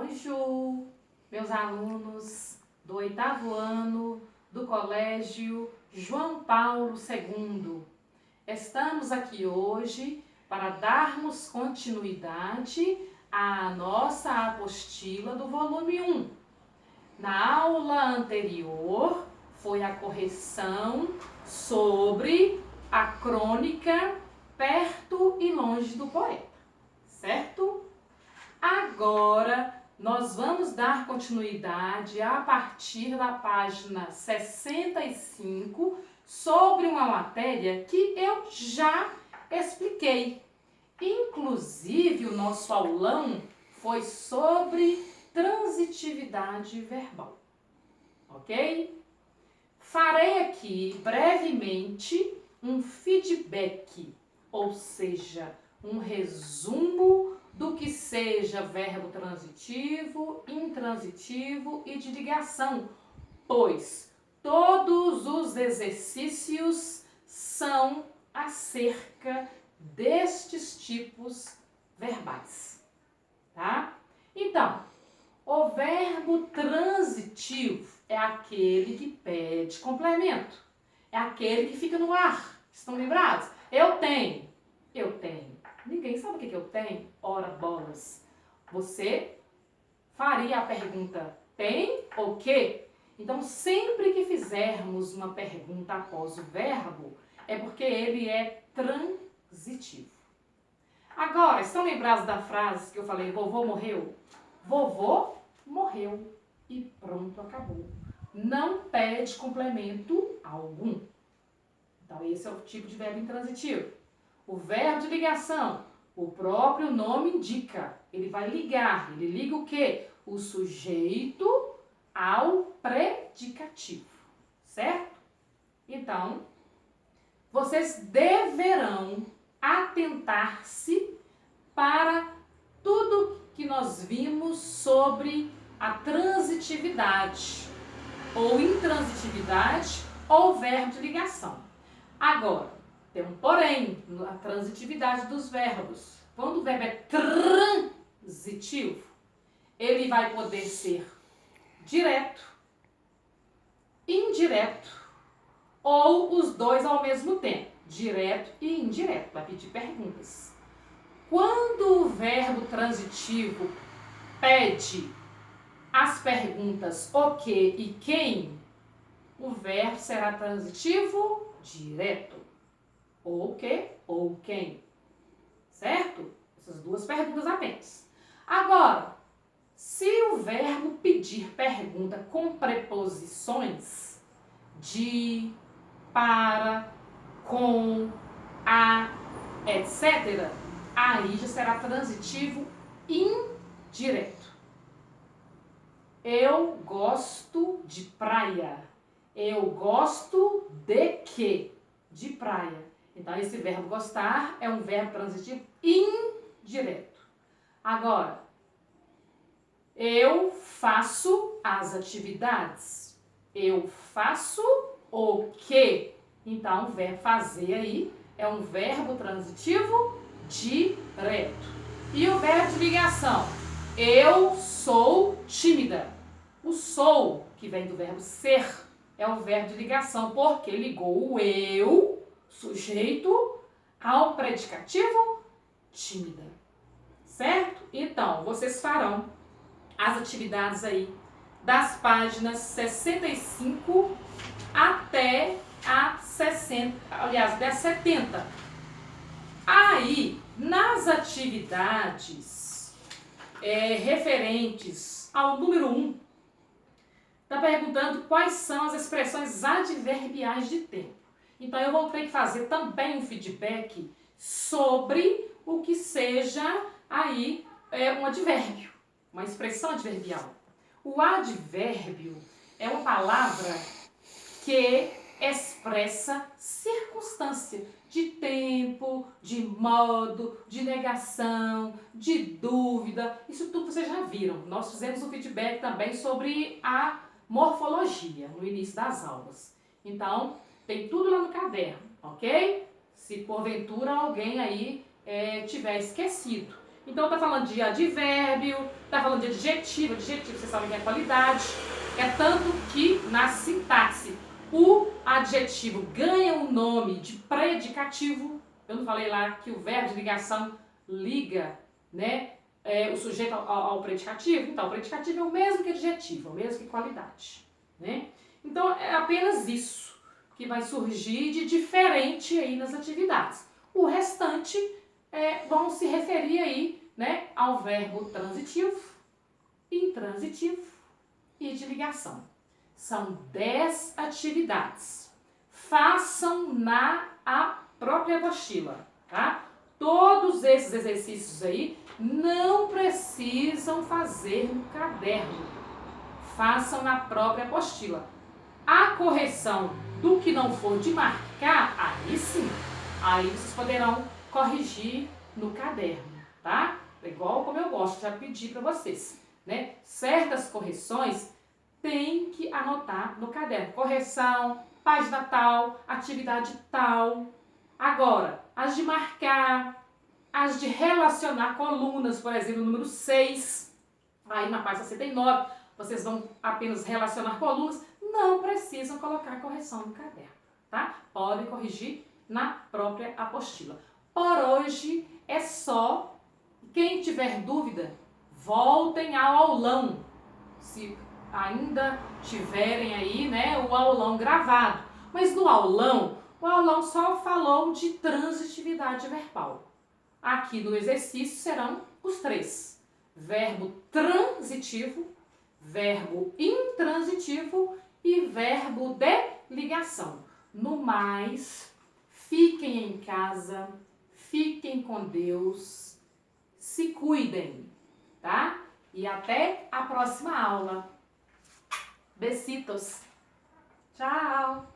Oi, Ju, meus alunos do 8º ano do Colégio João Paulo II. Estamos aqui hoje para darmos continuidade à nossa apostila do volume 1. Na aula anterior foi a correção sobre a crônica Perto e Longe do Poeta, certo? Agora, nós vamos dar continuidade a partir da página 65 sobre uma matéria que eu já expliquei. Inclusive, o nosso aulão foi sobre transitividade verbal, ok? Farei aqui brevemente um feedback, ou seja, um resumo do que seja verbo transitivo, intransitivo e de ligação, pois todos os exercícios são acerca destes tipos verbais, tá? Então, o verbo transitivo é aquele que pede complemento, é aquele que fica no ar. Estão lembrados? Eu tenho. Ninguém sabe o que eu tenho? Ora bolas. Você faria a pergunta tem ou que? Então, sempre que fizermos uma pergunta após o verbo, é porque ele é transitivo. Agora, estão lembrados da frase que eu falei, vovô morreu? Vovô morreu e pronto, acabou. Não pede complemento algum. Então, esse é o tipo de verbo intransitivo. O verbo de ligação, o próprio nome indica. Ele vai ligar. Ele liga o quê? O sujeito ao predicativo. Certo? Então, vocês deverão atentar-se para tudo que nós vimos sobre a transitividade, ou intransitividade, ou verbo de ligação. Agora, tem um porém, a transitividade dos verbos. Quando o verbo é transitivo, ele vai poder ser direto, indireto, ou os dois ao mesmo tempo, direto e indireto, vai pedir perguntas. Quando o verbo transitivo pede as perguntas o que e quem, o verbo será transitivo direto. O que ou quem. Certo? Essas duas perguntas apenas. Agora, se o verbo pedir pergunta com preposições de, para, com, a, etc., aí já será transitivo indireto. Eu gosto de praia. Eu gosto de quê? De praia. Então, esse verbo gostar é um verbo transitivo indireto. Agora, eu faço as atividades. Eu faço o quê? Então, o verbo fazer aí é um verbo transitivo direto. E o verbo de ligação? Eu sou tímida. O sou, que vem do verbo ser, é o verbo de ligação, porque ligou o eu, sujeito, ao predicativo tímida. Certo? Então, vocês farão as atividades aí das páginas 65 até a 60, aliás, até a 70. Aí, nas atividades referentes ao número 1, está perguntando quais são as expressões adverbiais de tempo. Então, eu vou ter que fazer também um feedback sobre o que seja aí um advérbio, uma expressão adverbial. O advérbio é uma palavra que expressa circunstância de tempo, de modo, de negação, de dúvida. Isso tudo vocês já viram. Nós fizemos um feedback também sobre a morfologia no início das aulas. Então, tem tudo lá no caderno, ok? Se porventura alguém aí tiver esquecido. Então tá falando de advérbio, tá falando de adjetivo. Adjetivo, vocês sabem que é qualidade. É tanto que na sintaxe o adjetivo ganha o nome de predicativo. Eu não falei lá que o verbo de ligação liga, né, o sujeito ao predicativo? Então, o predicativo é o mesmo que adjetivo, é o mesmo que qualidade, né? Então, é apenas isso que vai surgir de diferente aí nas atividades. O restante vão se referir aí, né, ao verbo transitivo, intransitivo e de ligação. São 10 atividades. Façam na própria apostila, tá? Todos esses exercícios aí não precisam fazer no caderno. Façam na própria apostila. A correção do que não for de marcar, aí sim, aí vocês poderão corrigir no caderno, tá? Igual como eu gosto, já pedi para vocês, né? Certas correções tem que anotar no caderno. Correção, página tal, atividade tal. Agora, as de marcar, as de relacionar colunas, por exemplo, número 6, aí na página 69, vocês vão apenas relacionar colunas, não precisam colocar correção no caderno, tá? Podem corrigir na própria apostila. Por hoje é só. Quem tiver dúvida, voltem ao aulão. Se ainda tiverem aí, né, o aulão gravado. Mas no aulão, o aulão só falou de transitividade verbal. Aqui no exercício serão os 3. Verbo transitivo, verbo intransitivo e verbo de ligação. No mais, fiquem em casa, fiquem com Deus, se cuidem, tá? E até a próxima aula. Besitos. Tchau.